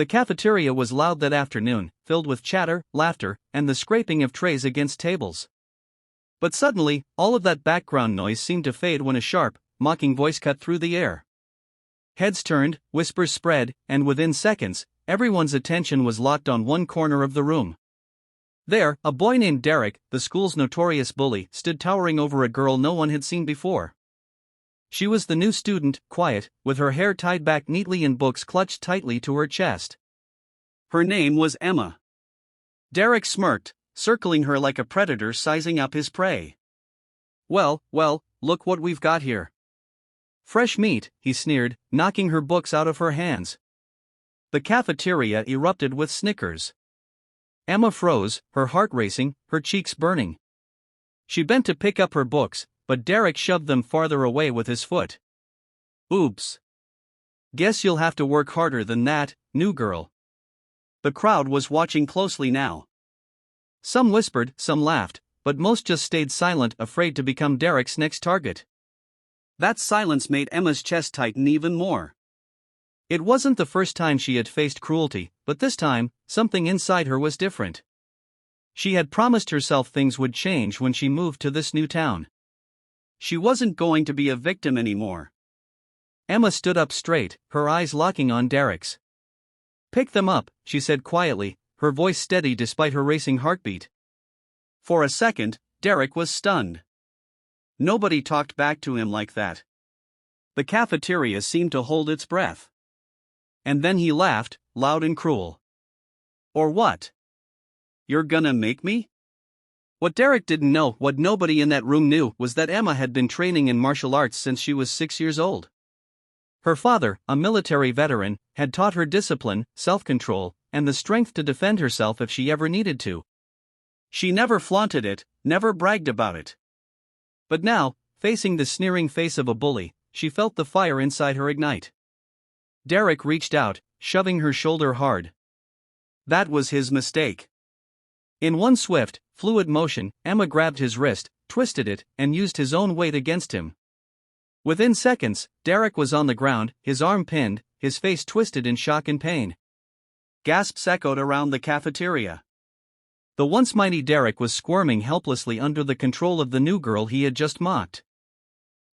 The cafeteria was loud that afternoon, filled with chatter, laughter, and the scraping of trays against tables. But suddenly, all of that background noise seemed to fade when a sharp, mocking voice cut through the air. Heads turned, whispers spread, and within seconds, everyone's attention was locked on one corner of the room. There, a boy named Derek, the school's notorious bully, stood towering over a girl no one had seen before. She was the new student, quiet, with her hair tied back neatly and books clutched tightly to her chest. Her name was Emma. Derek smirked, circling her like a predator sizing up his prey. Well, look what we've got here. Fresh meat, he sneered, knocking her books out of her hands. The cafeteria erupted with snickers. Emma froze, her heart racing, her cheeks burning. She bent to pick up her books, but Derek shoved them farther away with his foot. Oops. Guess you'll have to work harder than that, new girl. The crowd was watching closely now. Some whispered, some laughed, but most just stayed silent, afraid to become Derek's next target. That silence made Emma's chest tighten even more. It wasn't the first time she had faced cruelty, but this time, something inside her was different. She had promised herself things would change when she moved to this new town. She wasn't going to be a victim anymore. Emma stood up straight, her eyes locking on Derek's. Pick them up, she said quietly, her voice steady despite her racing heartbeat. For a second, Derek was stunned. Nobody talked back to him like that. The cafeteria seemed to hold its breath. And then he laughed, loud and cruel. Or what? You're gonna make me? What Derek didn't know, what nobody in that room knew, was that Emma had been training in martial arts since she was 6 years old. Her father, a military veteran, had taught her discipline, self-control, and the strength to defend herself if she ever needed to. She never flaunted it, never bragged about it. But now, facing the sneering face of a bully, she felt the fire inside her ignite. Derek reached out, shoving her shoulder hard. That was his mistake. In one swift, fluid motion, Emma grabbed his wrist, twisted it, and used his own weight against him. Within seconds, Derek was on the ground, his arm pinned, his face twisted in shock and pain. Gasps echoed around the cafeteria. The once mighty Derek was squirming helplessly under the control of the new girl he had just mocked.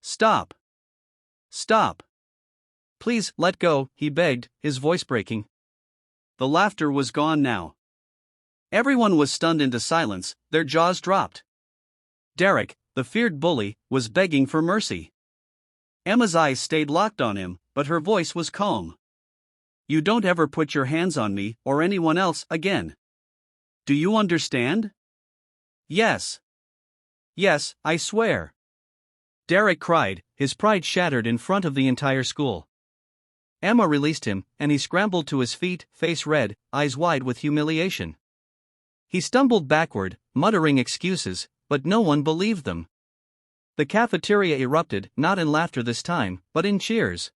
Stop. Stop. Please, let go, he begged, his voice breaking. The laughter was gone now. Everyone was stunned into silence, their jaws dropped. Derek, the feared bully, was begging for mercy. Emma's eyes stayed locked on him, but her voice was calm. You don't ever put your hands on me, or anyone else, again. Do you understand? Yes. Yes, I swear. Derek cried, his pride shattered in front of the entire school. Emma released him, and he scrambled to his feet, face red, eyes wide with humiliation. He stumbled backward, muttering excuses, but no one believed them. The cafeteria erupted, not in laughter this time, but in cheers.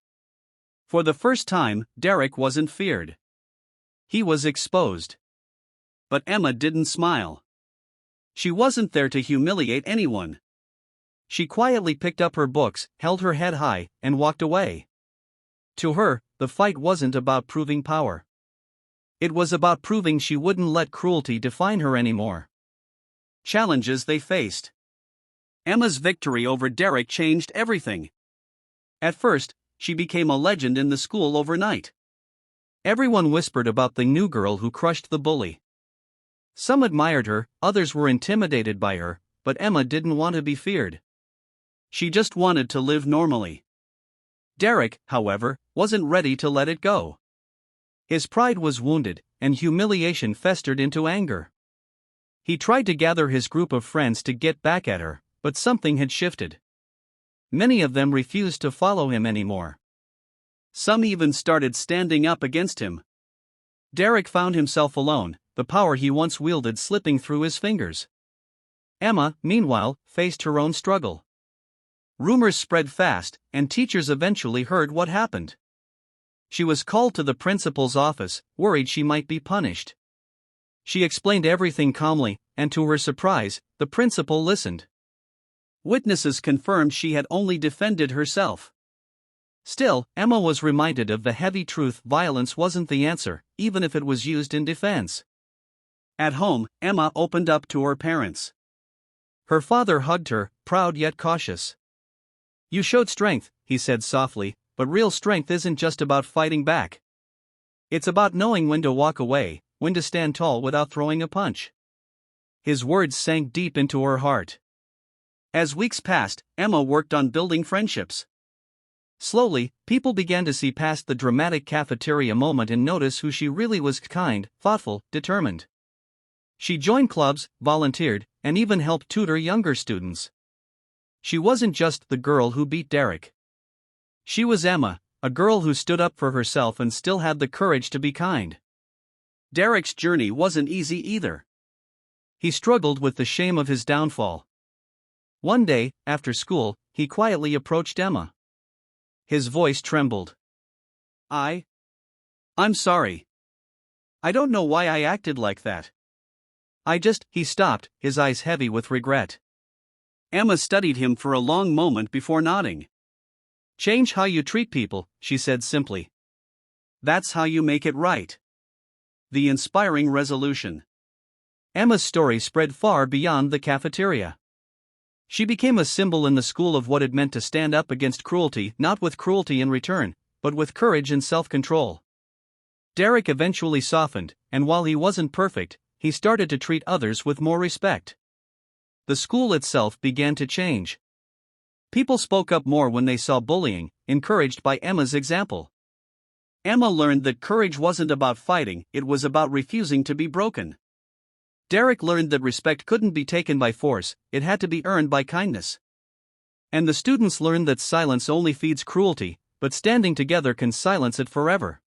For the first time, Derek wasn't feared. He was exposed. But Emma didn't smile. She wasn't there to humiliate anyone. She quietly picked up her books, held her head high, and walked away. To her, the fight wasn't about proving power. It was about proving she wouldn't let cruelty define her anymore. Challenges they faced. Emma's victory over Derek changed everything. At first, she became a legend in the school overnight. Everyone whispered about the new girl who crushed the bully. Some admired her, others were intimidated by her, but Emma didn't want to be feared. She just wanted to live normally. Derek, however, wasn't ready to let it go. His pride was wounded, and humiliation festered into anger. He tried to gather his group of friends to get back at her, but something had shifted. Many of them refused to follow him anymore. Some even started standing up against him. Derek found himself alone, the power he once wielded slipping through his fingers. Emma, meanwhile, faced her own struggle. Rumors spread fast, and teachers eventually heard what happened. She was called to the principal's office, worried she might be punished. She explained everything calmly, and to her surprise, the principal listened. Witnesses confirmed she had only defended herself. Still, Emma was reminded of the heavy truth: violence wasn't the answer, even if it was used in defense. At home, Emma opened up to her parents. Her father hugged her, proud yet cautious. "You showed strength," he said softly, "but real strength isn't just about fighting back. It's about knowing when to walk away, when to stand tall without throwing a punch." His words sank deep into her heart. As weeks passed, Emma worked on building friendships. Slowly, people began to see past the dramatic cafeteria moment and notice who she really was: kind, thoughtful, determined. She joined clubs, volunteered, and even helped tutor younger students. She wasn't just the girl who beat Derek. She was Emma, a girl who stood up for herself and still had the courage to be kind. Derek's journey wasn't easy either. He struggled with the shame of his downfall. One day, after school, he quietly approached Emma. His voice trembled. I'm sorry. I don't know why I acted like that. He stopped, his eyes heavy with regret. Emma studied him for a long moment before nodding. "Change how you treat people," she said simply. "That's how you make it right." The inspiring resolution. Emma's story spread far beyond the cafeteria. She became a symbol in the school of what it meant to stand up against cruelty, not with cruelty in return, but with courage and self-control. Derek eventually softened, and while he wasn't perfect, he started to treat others with more respect. The school itself began to change. People spoke up more when they saw bullying, encouraged by Emma's example. Emma learned that courage wasn't about fighting, it was about refusing to be broken. Derek learned that respect couldn't be taken by force, it had to be earned by kindness. And the students learned that silence only feeds cruelty, but standing together can silence it forever.